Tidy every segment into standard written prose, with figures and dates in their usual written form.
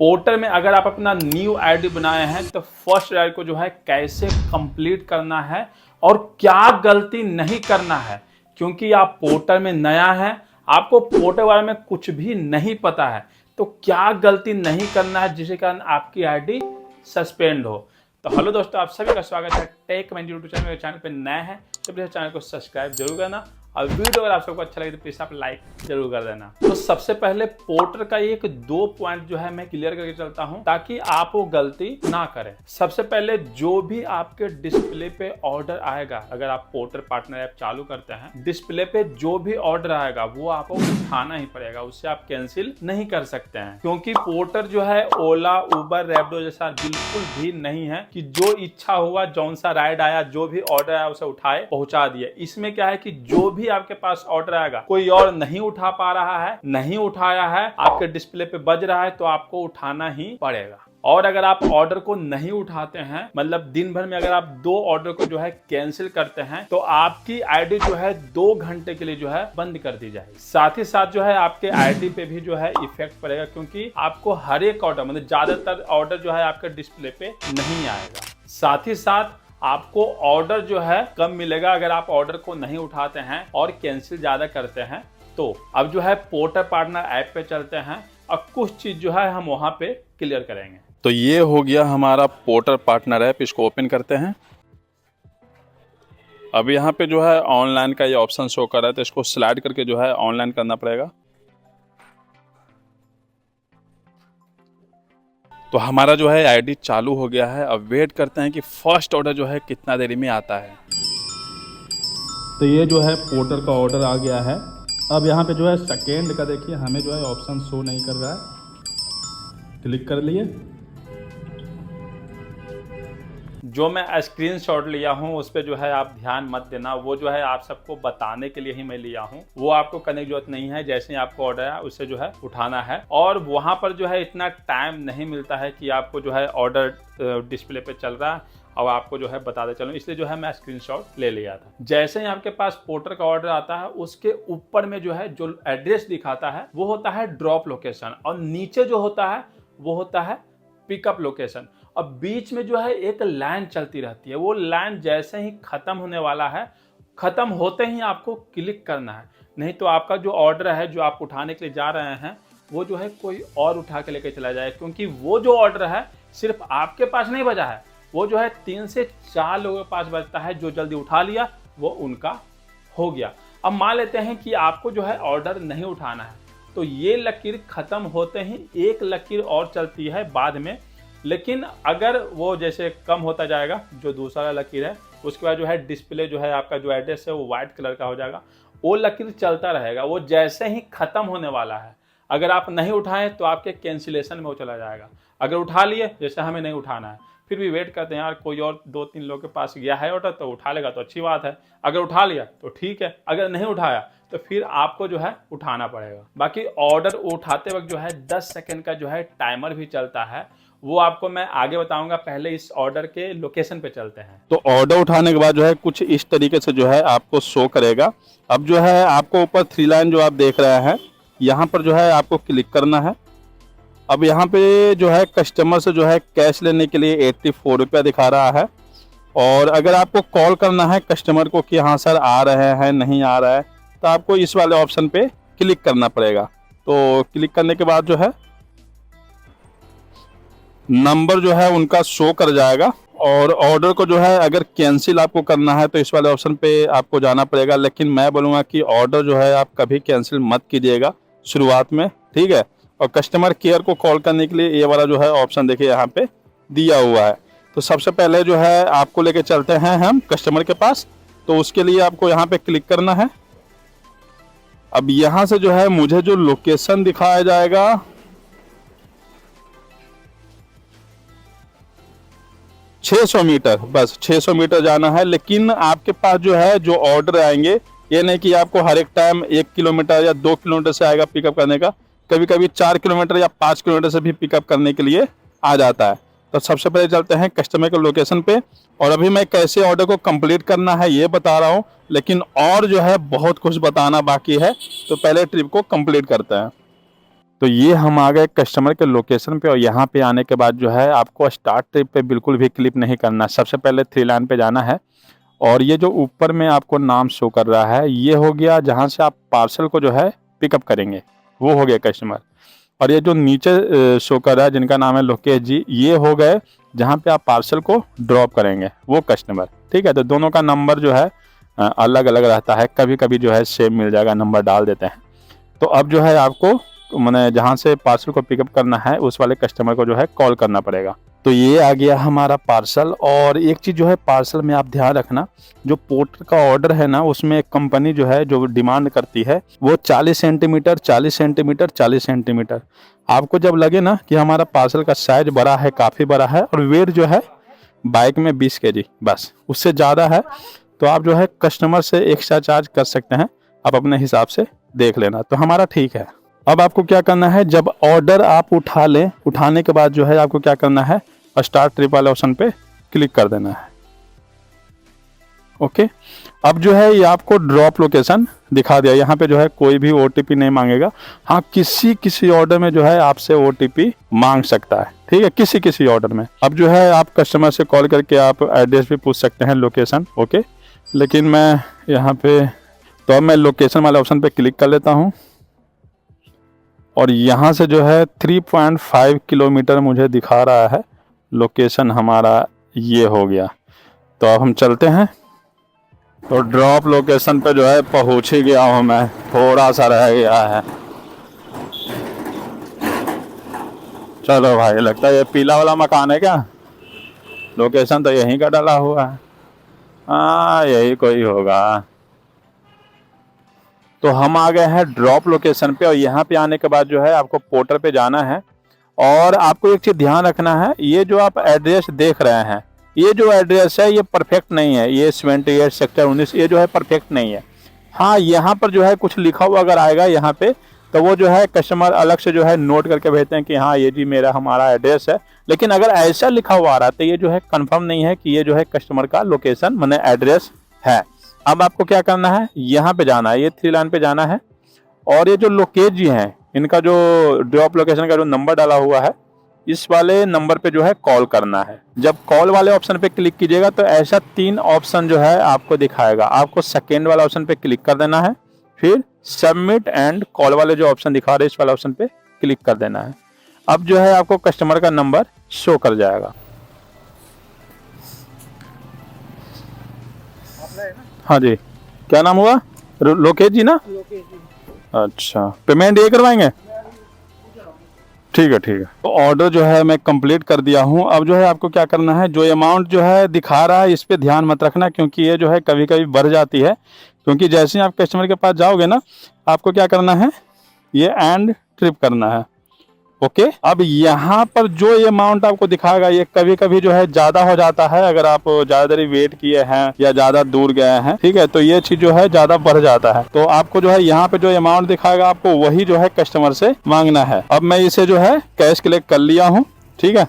Portal में अगर आप अपना न्यू आईडी बनाए हैं तो फर्स्ट आईडी को जो है कैसे कंप्लीट करना है और क्या गलती नहीं करना है, क्योंकि आप पोर्टल में नया है, आपको पोर्टल बारे में कुछ भी नहीं पता है, तो क्या गलती नहीं करना है जिसके कारण आपकी आईडी सस्पेंड हो। तो हेलो दोस्तों, आप सभी का स्वागत है टेक मैन यूट्यूब चैनल। मेरे चैनल पे नए हैं तो प्लीज चैनल को सब्सक्राइब जरूर करना और वीडियो अगर आप सबको अच्छा लगे तो प्लीज आप लाइक जरूर कर देना। तो सबसे पहले पोर्टल का एक दो पॉइंट जो है मैं क्लियर करके चलता हूं ताकि आप वो गलती ना करें। सबसे पहले जो भी आपके डिस्प्ले पे ऑर्डर आएगा, अगर आप पोर्टल पार्टनर ऐप चालू करते हैं, डिस्प्ले पे जो भी ऑर्डर आएगा वो आपको उठाना ही पड़ेगा, उससे आप कैंसिल नहीं कर सकते हैं। क्योंकि पोर्टल जो है ओला, उबर, रैपिडो जैसा बिल्कुल भी नहीं है कि जो इच्छा हुआ, जौन सा राइड आया, जो भी ऑर्डर आया उसे उठाए पहुंचा दिए। इसमें क्या है कि जो भी आपके पास ऑर्डर आएगा, कोई और नहीं उठा पा रहा है, नहीं उठाया है, आपके डिस्प्ले पे बज रहा है तो आपको उठाना ही पड़ेगा। और अगर आप ऑर्डर को नहीं उठाते हैं, मतलब दिन भर में अगर आप 2 ऑर्डर को जो है कैंसिल करते हैं, तो आपकी आईडी जो है 2 घंटे के लिए जो है बंद कर दी जाएगी। साथ ही साथ जो है आपके आईडी पे भी जो है इफेक्ट पड़ेगा, क्योंकि आपको हर एक ऑर्डर, मतलब ज्यादातर ऑर्डर जो है आपके डिस्प्ले पे नहीं आएगा। साथ ही साथ आपको ऑर्डर जो है कम मिलेगा अगर आप ऑर्डर को नहीं उठाते हैं और कैंसिल ज्यादा करते हैं। तो अब जो है पोर्टल पार्टनर ऐप पे चलते हैं और कुछ चीज जो है हम वहां पे क्लियर करेंगे। तो ये हो गया हमारा पोर्टल पार्टनर ऐप। इसको ओपन करते हैं। अब यहाँ पे जो है ऑनलाइन का ये ऑप्शन शो कर रहा है, तो इसको स्लाइड करके जो है ऑनलाइन करना पड़ेगा। तो हमारा जो है आईडी चालू हो गया है। अब वेट करते हैं कि फर्स्ट ऑर्डर जो है कितना देरी में आता है। तो ये जो है पोर्टल का ऑर्डर आ गया है। अब यहाँ पे जो है सेकेंड का देखिए हमें जो है ऑप्शन शो नहीं कर रहा है। क्लिक कर लिए। जो मैं स्क्रीनशॉट लिया हूं उस पे जो है आप ध्यान मत देना, वो जो है आप सबको बताने के लिए ही मैं लिया हूं, वो आपको करने की जरूरत नहीं है। जैसे ही आपको ऑर्डर है उससे जो है उठाना है, और वहां पर जो है इतना टाइम नहीं मिलता है कि आपको जो है ऑर्डर डिस्प्ले पे चल रहा है और आपको जो है बताते चलो, इसलिए जो है मैं स्क्रीनशॉट ले लिया था। जैसे ही आपके पास पोर्टल का ऑर्डर आता है, उसके ऊपर में जो है जो एड्रेस दिखाता है वो होता है ड्रॉप लोकेशन, और नीचे जो होता है वो होता है पिकअप लोकेशन। अब बीच में जो है एक लाइन चलती रहती है, वो लाइन जैसे ही खत्म होने वाला है, खत्म होते ही आपको क्लिक करना है, नहीं तो आपका जो ऑर्डर है जो आप उठाने के लिए जा रहे हैं वो जो है कोई और उठा के लेके चला जाए। क्योंकि वो जो ऑर्डर है सिर्फ आपके पास नहीं बजा है, वो जो है 3 से 4 लोगों के पास बजता है। जो जल्दी उठा लिया वो उनका हो गया। अब मान लेते हैं कि आपको जो है ऑर्डर नहीं उठाना है, तो ये लकीर खत्म होते ही एक लकीर और चलती है बाद में। लेकिन अगर वो जैसे कम होता जाएगा, जो दूसरा लकीर है, उसके बाद जो है डिस्प्ले जो है आपका जो एड्रेस है वो व्हाइट कलर का हो जाएगा, वो लकीर चलता रहेगा। वो जैसे ही खत्म होने वाला है, अगर आप नहीं उठाएं तो आपके कैंसिलेशन में वो चला जाएगा। अगर उठा लिए, जैसे हमें नहीं उठाना है, फिर भी वेट करते हैं यार कोई और 2-3 लोग के पास गया है ऑर्डर तो उठा लेगा तो अच्छी बात है। अगर उठा लिया तो ठीक है, अगर नहीं उठाया तो फिर आपको जो है उठाना पड़ेगा। बाकी ऑर्डर उठाते वक्त जो है 10 सेकंड का जो है टाइमर भी चलता है, वो आपको मैं आगे बताऊंगा। पहले इस ऑर्डर के लोकेशन पे चलते हैं। तो ऑर्डर उठाने के बाद जो है कुछ इस तरीके से जो है आपको शो करेगा। अब जो है आपको ऊपर 3 लाइन जो आप देख रहे हैं, यहाँ पर जो है आपको क्लिक करना है। अब यहाँ पे जो है कस्टमर से जो है कैश लेने के लिए 84 रुपया दिखा रहा है। और अगर आपको कॉल करना है कस्टमर को कि हाँ सर आ रहे हैं, नहीं आ रहा है, तो आपको इस वाले ऑप्शन पे क्लिक करना पड़ेगा। तो क्लिक करने के बाद जो है नंबर जो है उनका शो कर जाएगा। और ऑर्डर को जो है अगर कैंसिल आपको करना है तो इस वाले ऑप्शन पे आपको जाना पड़ेगा। लेकिन मैं बोलूँगा कि ऑर्डर जो है आप कभी कैंसिल मत कीजिएगा शुरुआत में, ठीक है। और कस्टमर केयर को कॉल करने के लिए ये वाला जो है ऑप्शन देखिए यहाँ पे दिया हुआ है। तो सबसे पहले जो है आपको लेके चलते हैं हम कस्टमर के पास। तो उसके लिए आपको यहाँ पे क्लिक करना है। अब यहाँ से जो है मुझे जो लोकेशन दिखाया जाएगा, 600 मीटर, बस 600 मीटर जाना है। लेकिन आपके पास जो है जो ऑर्डर आएंगे, ये नहीं कि आपको हर एक टाइम 1 किलोमीटर या 2 किलोमीटर से आएगा पिकअप करने का, कभी कभी 4 किलोमीटर या 5 किलोमीटर से भी पिकअप करने के लिए आ जाता है। तो सबसे पहले चलते हैं कस्टमर के लोकेशन पे। और अभी मैं कैसे ऑर्डर को कंप्लीट करना है ये बता रहा हूँ, लेकिन और जो है बहुत कुछ बताना बाकी है। तो पहले ट्रिप को कंप्लीट करते हैं। तो ये हम आ गए कस्टमर के लोकेशन पे और यहाँ पे आने के बाद जो है आपको स्टार्ट ट्रिप पे बिल्कुल भी क्लिक नहीं करना। सबसे पहले 3 लाइन पे जाना है और ये जो ऊपर में आपको नाम शो कर रहा है ये हो गया जहाँ से आप पार्सल को जो है पिकअप करेंगे, वो हो गया कस्टमर। और ये जो नीचे शो कर रहा है जिनका नाम है लोकेश जी, ये हो गए जहाँ पे आप पार्सल को ड्रॉप करेंगे, वो कस्टमर। ठीक है, तो दोनों का नंबर जो है अलग अलग रहता है, कभी कभी जो है सेम मिल जाएगा, नंबर डाल देते हैं। तो अब जो है आपको मैंने जहाँ से पार्सल को पिकअप करना है उस वाले कस्टमर को जो है कॉल करना पड़ेगा। तो ये आ गया हमारा पार्सल। और एक चीज़ जो है पार्सल में आप ध्यान रखना, जो पोर्टर का ऑर्डर है ना उसमें कंपनी जो है जो डिमांड करती है वो 40 सेंटीमीटर 40 सेंटीमीटर 40 सेंटीमीटर। आपको जब लगे ना कि हमारा पार्सल का साइज बड़ा है, काफ़ी बड़ा है और वेट जो है बाइक में 20 kg, बस उससे ज़्यादा है तो आप जो है कस्टमर से एक्स्ट्रा चार्ज कर सकते हैं, आप अपने हिसाब से देख लेना। तो हमारा ठीक है। अब आपको क्या करना है, जब ऑर्डर आप उठा लें, उठाने के बाद जो है आपको क्या करना है, स्टार्ट ट्रिप वाले ऑप्शन पे क्लिक कर देना है। ओके, अब जो है ये आपको ड्रॉप लोकेशन दिखा दिया। यहाँ पे जो है कोई भी OTP नहीं मांगेगा। हाँ, किसी ऑर्डर में जो है आपसे OTP मांग सकता है, ठीक है, किसी ऑर्डर में। अब जो है आप कस्टमर से कॉल करके आप एड्रेस भी पूछ सकते हैं, लोकेशन। ओके, लेकिन मैं यहाँ पे तो अब मैं लोकेशन वाले ऑप्शन पे क्लिक कर लेता हूँ और यहाँ से जो है 3.5 किलोमीटर मुझे दिखा रहा है लोकेशन हमारा, ये हो गया। तो अब हम चलते हैं। तो ड्रॉप लोकेशन पे जो है पहुँच ही गया हूँ मैं, थोड़ा सा रह गया है। चलो भाई, लगता है ये पीला वाला मकान है क्या? लोकेशन तो यहीं का डाला हुआ है। हाँ, यही कोई होगा। तो हम आ गए हैं ड्रॉप लोकेशन पे और यहाँ पे आने के बाद जो है आपको पोर्टर पे जाना है। और आपको एक चीज़ ध्यान रखना है, ये जो आप एड्रेस देख रहे हैं, ये जो एड्रेस है ये परफेक्ट नहीं है। ये 78 सेक्टर 19 ये जो है परफेक्ट नहीं है। हाँ, यहाँ पर जो है कुछ लिखा हुआ अगर आएगा यहाँ पे तो वो जो है कस्टमर अलग से जो है नोट करके भेजते हैं कि हाँ ये जी हमारा एड्रेस है। लेकिन अगर ऐसा लिखा हुआ आ रहा है तो ये जो है कंफर्म नहीं है कि ये जो है कस्टमर का लोकेशन माने एड्रेस है। अब आपको क्या करना है, यहाँ पे जाना है, ये 3 लाइन पे जाना है और ये जो लोकेश जी हैं इनका जो ड्रॉप लोकेशन का जो नंबर डाला हुआ है इस वाले नंबर पे जो है कॉल करना है। जब कॉल वाले ऑप्शन पे क्लिक कीजिएगा तो ऐसा 3 ऑप्शन जो है आपको दिखाएगा। आपको सेकेंड वाला ऑप्शन पे क्लिक कर देना है, फिर सबमिट एंड कॉल वाले जो ऑप्शन दिखा रहे हैं इस वाले ऑप्शन पे क्लिक कर देना है। अब जो है आपको कस्टमर का नंबर शो कर जाएगा। हाँ जी, क्या नाम हुआ? लोकेश जी ना? अच्छा, पेमेंट ये करवाएंगे? ठीक है ठीक है। तो ऑर्डर जो है मैं कंप्लीट कर दिया हूँ। अब जो है आपको क्या करना है, जो अमाउंट जो है दिखा रहा है इस पे ध्यान मत रखना, क्योंकि ये जो है कभी कभी बढ़ जाती है। क्योंकि जैसे ही आप कस्टमर के पास जाओगे ना, आपको क्या करना है, ये एंड ट्रिप करना है। ओके, अब यहाँ पर जो ये अमाउंट आपको दिखाएगा ये कभी कभी जो है ज़्यादा हो जाता है। अगर आप ज़्यादा देर वेट किए हैं या ज़्यादा दूर गए हैं, ठीक है, तो ये चीज़ जो है ज़्यादा बढ़ जाता है। तो आपको जो है यहाँ पे जो अमाउंट दिखाएगा आपको वही जो है कस्टमर से मांगना है। अब मैं इसे जो है कैश कलेक्ट कर लिया हूँ, ठीक है।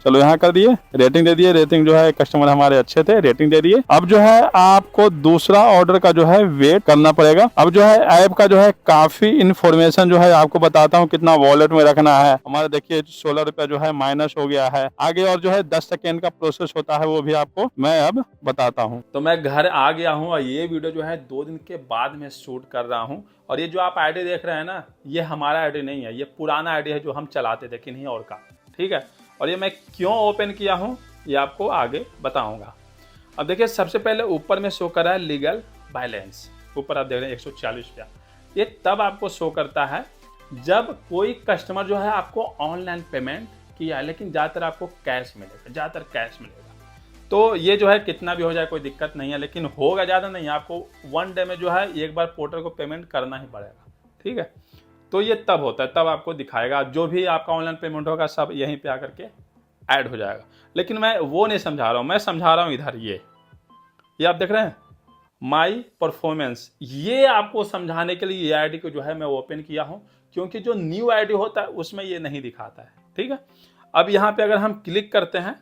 चलो यहाँ कर दिए, रेटिंग दे दिए, रेटिंग जो है कस्टमर हमारे अच्छे थे, रेटिंग दे दिए। अब जो है आपको दूसरा ऑर्डर का जो है वेट करना पड़ेगा। अब जो है ऐप का जो है काफी इन्फॉर्मेशन जो है आपको बताता हूँ, कितना वॉलेट में रखना है। हमारा देखिए 16 रुपया जो है माइनस हो गया है। आगे और जो है 10 सेकेंड का प्रोसेस होता है वो भी आपको मैं अब बताता हूँ। तो मैं घर आ गया हूँ और ये वीडियो जो है 2 दिन के बाद में शूट कर रहा हूँ। और ये जो आप आईडी देख रहे हैं ना, ये हमारा आईडी नहीं है, ये पुराना आईडी है जो हम चलाते थे किन्हीं और का, ठीक है। और ये मैं क्यों ओपन किया हूँ ये आपको आगे बताऊंगा। अब देखिए, सबसे पहले ऊपर में शो कर रहा है लीगल बैलेंस, ऊपर आप देख रहे हैं 140 रुपया। ये तब आपको शो करता है जब कोई कस्टमर जो है आपको ऑनलाइन पेमेंट किया है, लेकिन ज़्यादातर आपको कैश मिलेगा, ज़्यादातर कैश मिलेगा। तो ये जो है कितना भी हो जाए कोई दिक्कत नहीं है, लेकिन होगा ज़्यादा नहीं, आपको 1 डे में जो है एक बार पोर्टर को पेमेंट करना ही पड़ेगा, ठीक है। तो ये तब होता है, तब आपको दिखाएगा जो भी आपका ऑनलाइन पेमेंट होगा सब यहीं पे आकर के ऐड हो जाएगा। लेकिन मैं वो नहीं समझा रहा हूँ, मैं समझा रहा हूँ इधर ये आप देख रहे हैं माई परफॉर्मेंस। ये आपको समझाने के लिए ये आईडी को जो है मैं ओपन किया हूँ, क्योंकि जो न्यू आईडी होता है उसमें ये नहीं दिखाता है, ठीक है। अब यहाँ पे अगर हम क्लिक करते हैं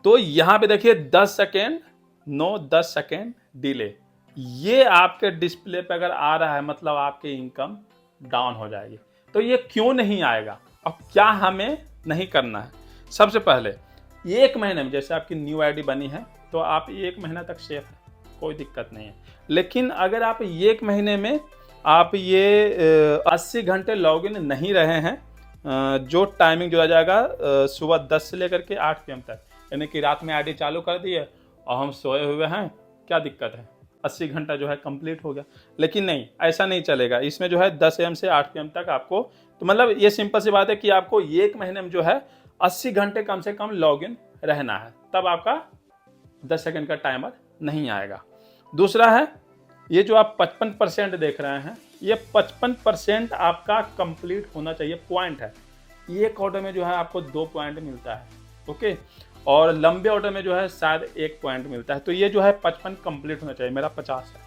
तो यहाँ पे देखिए 10 सेकेंड नो 10 सेकेंड डिले, ये आपके डिस्प्ले पे अगर आ रहा है मतलब आपकी इनकम डाउन हो जाएगी। तो ये क्यों नहीं आएगा और क्या हमें नहीं करना है? सबसे पहले 1 महीने में, जैसे आपकी न्यू आईडी बनी है तो आप 1 महीना तक सेफ है, कोई दिक्कत नहीं है। लेकिन अगर आप 1 महीने में आप ये 80 घंटे लॉगिन नहीं रहे हैं, जो टाइमिंग जो आ जाएगा सुबह 10 से लेकर के 8 PM तक, यानी कि रात में आईडी चालू कर दी है और हम सोए हुए हैं, क्या दिक्कत है? 80 घंटा जो है कंप्लीट हो गया। लेकिन नहीं, ऐसा नहीं चलेगा। इसमें जो है 10 AM से 8 PM तक आपको, तो मतलब ये सिंपल सी बात है कि आपको 1 महीने में जो है 80 घंटे कम से कम लॉगिन रहना है, तब आपका 10 सेकंड का टाइमर नहीं आएगा। दूसरा है, ये जो आप 55% देख रहे हैं, ये 55% आपका कंप्लीट होना चाहिए, पॉइंट है। एक ऑर्डर में जो है आपको 2 पॉइंट मिलता है, ओके, और लंबे ऑर्डर में जो है शायद 1 पॉइंट मिलता है। तो ये जो है 55 कंप्लीट होना चाहिए, मेरा 50 है,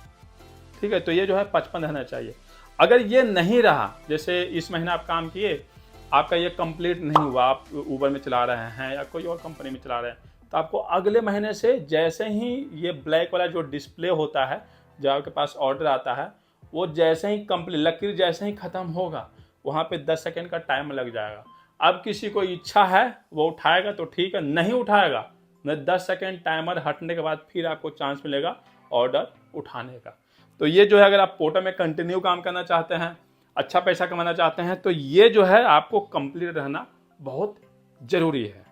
ठीक है, तो ये जो है 55 रहना चाहिए। अगर ये नहीं रहा, जैसे इस महीने आप काम किए, आपका ये कंप्लीट नहीं हुआ, आप ऊबर में चला रहे हैं या कोई और कंपनी में चला रहे हैं, तो आपको अगले महीने से जैसे ही ये ब्लैक वाला जो डिस्प्ले होता है, जब आपके पास ऑर्डर आता है, वो जैसे ही कंप्लीट, लकीर जैसे ही ख़त्म होगा, वहाँ पे 10 सेकंड का टाइम लग जाएगा। अब किसी को इच्छा है वो उठाएगा तो ठीक है, नहीं उठाएगा न 10 सेकंड टाइमर हटने के बाद फिर आपको चांस मिलेगा ऑर्डर उठाने का। तो ये जो है, अगर आप पोर्टल में कंटिन्यू काम करना चाहते हैं, अच्छा पैसा कमाना चाहते हैं, तो ये जो है आपको कंप्लीट रहना बहुत ज़रूरी है।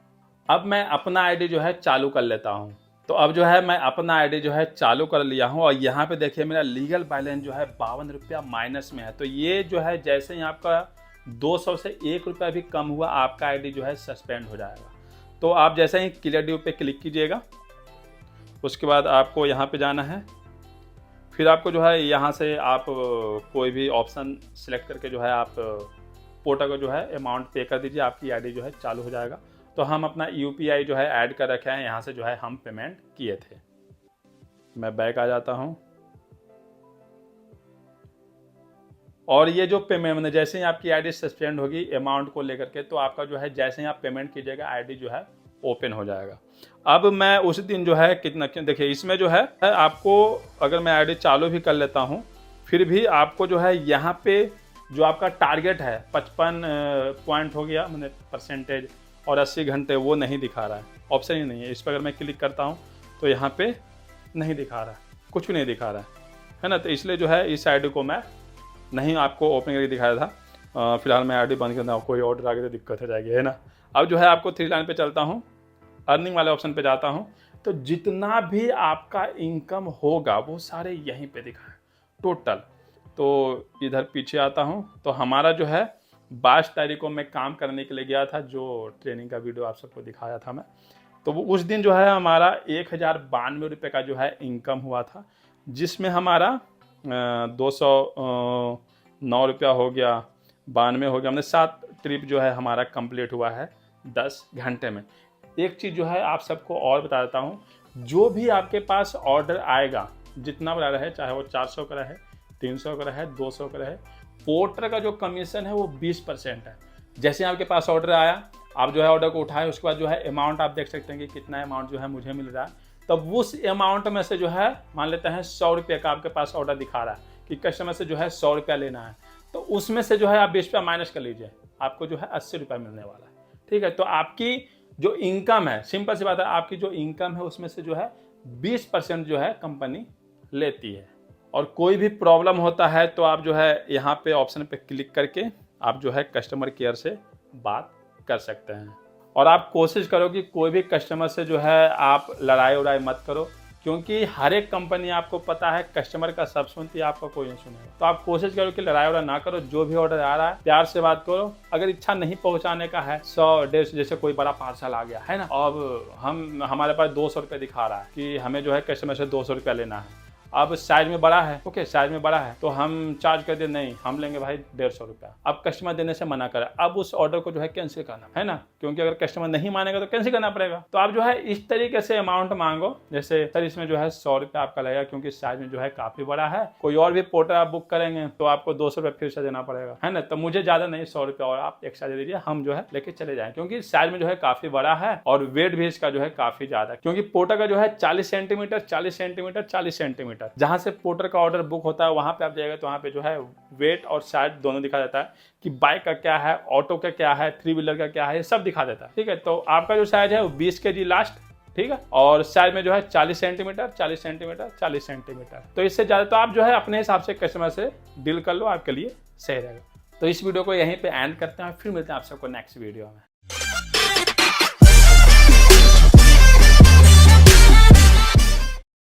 अब मैं अपना आईडी जो है चालू कर लेता हूँ। तो अब जो है मैं अपना आईडी जो है चालू कर लिया हूँ और यहाँ पे देखिए मेरा लीगल बैलेंस जो है 52 रुपया माइनस में है। तो ये जो है जैसे ही आपका 200 से 1 रुपया भी कम हुआ, आपका आईडी जो है सस्पेंड हो जाएगा। तो आप जैसे ही क्लियर ड्यू पे क्लिक कीजिएगा, उसके बाद आपको यहाँ पे जाना है, फिर आपको जो है यहाँ से आप कोई भी ऑप्शन सिलेक्ट करके जो है आप पोर्टल को जो है अमाउंट पे कर दीजिए, आपकी आईडी जो है चालू हो जाएगा। तो हम अपना यूपीआई जो है ऐड कर रखे हैं, यहाँ से जो है हम पेमेंट किए थे। मैं बैक आ जाता हूँ और ये जो पेमेंट मैंने, जैसे ही आपकी आईडी सस्पेंड होगी अमाउंट को लेकर के, तो आपका जो है जैसे ही आप पेमेंट कीजिएगा आईडी जो है ओपन हो जाएगा। अब मैं उस दिन जो है कितना, देखिए इसमें जो है आपको, अगर मैं आईडी चालू भी कर लेता हूँ, फिर भी आपको जो है यहाँ पे जो आपका टारगेट है 55 पॉइंट हो गया, मैंने परसेंटेज, और 80 घंटे वो नहीं दिखा रहा है, ऑप्शन ही नहीं है। इस पर अगर मैं क्लिक करता हूँ तो यहाँ पे नहीं दिखा रहा है, कुछ भी नहीं दिखा रहा है ना। तो इसलिए जो है इस आईडी को मैं नहीं आपको ओपन करके दिखाया था। फिलहाल मैं आईडी बंद करता हूँ, कोई ऑर्डर आगे तो दिक्कत हो जाएगी, है ना। अब जो है आपको 3 लाइन पे चलता हूँ, अर्निंग वाले ऑप्शन पे जाता हूँ, तो जितना भी आपका इनकम होगा वो सारे यहीं पे दिखा है टोटल। तो इधर पीछे आता हूँ, तो हमारा जो है 22 तारीख को मैं काम करने के लिए गया था, जो ट्रेनिंग का वीडियो आप सबको दिखाया था मैं, तो वो उस दिन जो है हमारा 1092 रुपये का जो है इनकम हुआ था, जिसमें हमारा 209 रुपया हो गया, 92 हो गया, हमने 7 ट्रिप जो है हमारा कंप्लीट हुआ है 10 घंटे में। एक चीज़ जो है आप सबको और बता देता हूँ, जो भी आपके पास ऑर्डर आएगा, जितना बड़ा रहे, चाहे वो 400 का रहे, 300 का रहे, 200 का रहे, पोर्टर का जो कमीशन है वो 20% है। जैसे आपके पास ऑर्डर आया, आप जो है ऑर्डर को उठाए, उसके बाद जो है अमाउंट आप देख सकते हैं कि कितना अमाउंट जो है मुझे मिल रहा है। तब उस अमाउंट में से जो है मान लेते हैं 100 रुपये का आपके पास ऑर्डर दिखा रहा है कि कस्टमर से जो है 100 रुपया लेना है, तो उसमें से जो है आप 20 रुपया माइनस कर लीजिए, आपको जो है 80 रुपया मिलने वाला है, ठीक है। तो आपकी जो इनकम है, सिंपल सी बात है, आपकी जो इनकम है उसमें से जो है 20% जो है कंपनी लेती है। और कोई भी प्रॉब्लम होता है तो आप जो है यहाँ पे ऑप्शन पे क्लिक करके आप जो है कस्टमर केयर से बात कर सकते हैं। और आप कोशिश करो कि कोई भी कस्टमर से जो है आप लड़ाई उड़ाई मत करो, क्योंकि हर एक कंपनी आपको पता है कस्टमर का सब सुनती है, आपका कोई नहीं सुनेगा। तो आप कोशिश करो कि लड़ाई उड़ाई ना करो, जो भी ऑर्डर आ रहा है प्यार से बात करो। अगर इच्छा नहीं पहुंचाने का है, 100-150, जैसे कोई बड़ा पार्सल आ गया है ना, अब हमारे पास 200 रुपये दिखा रहा है कि हमें जो है कस्टमर से 200 रुपया लेना है, अब साइज में बड़ा है, ओके, साइज में बड़ा है तो हम चार्ज कर दे, नहीं हम लेंगे भाई 150 रुपया। अब कस्टमर देने से मना करे, अब उस ऑर्डर को जो है कैंसिल करना है ना, क्योंकि अगर कस्टमर नहीं मानेगा तो कैंसिल करना पड़ेगा। तो आप जो है इस तरीके से अमाउंट मांगो, जैसे सर इसमें जो है 100 रुपया आपका लगेगा, क्योंकि साइज में जो है काफी बड़ा है, कोई और भी पोर्टल आप बुक करेंगे तो आपको 200 रुपया फिर से देना पड़ेगा, है ना। तो मुझे ज्यादा नहीं, 100 रुपया और आप एक्स्ट्रा दे दीजिए, हम जो है लेके चले जाए, क्योंकि साइज में जो है काफी बड़ा है और वेट भी इसका जो है काफी ज्यादा, क्योंकि पोर्टल का जो है 40 सेंटीमीटर, 40 सेंटीमीटर, 40 सेंटीमीटर सेंटर। जहां से पोर्टर का ऑर्डर बुक होता है वहां पे आप जाएगा तो वहां पे जो है वेट और साइज दोनों दिखा देता है कि बाइक का क्या है, ऑटो का क्या है, 3 व्हीलर का क्या है, ये सब दिखा देता है। ठीक है, तो आपका जो साइज है वो 20 kg लास्ट। ठीक है, और साइज में जो है 40 सेंटीमीटर 40 सेंटीमीटर 40 सेंटीमीटर। तो इससे ज्यादा तो आप जो है अपने हिसाब से कस्टमर से डील कर लो, आपके लिए सही रहेगा। तो इस वीडियो को यहीं पे एंड करते हैं, फिर मिलते हैं आप सबको नेक्स्ट वीडियो में।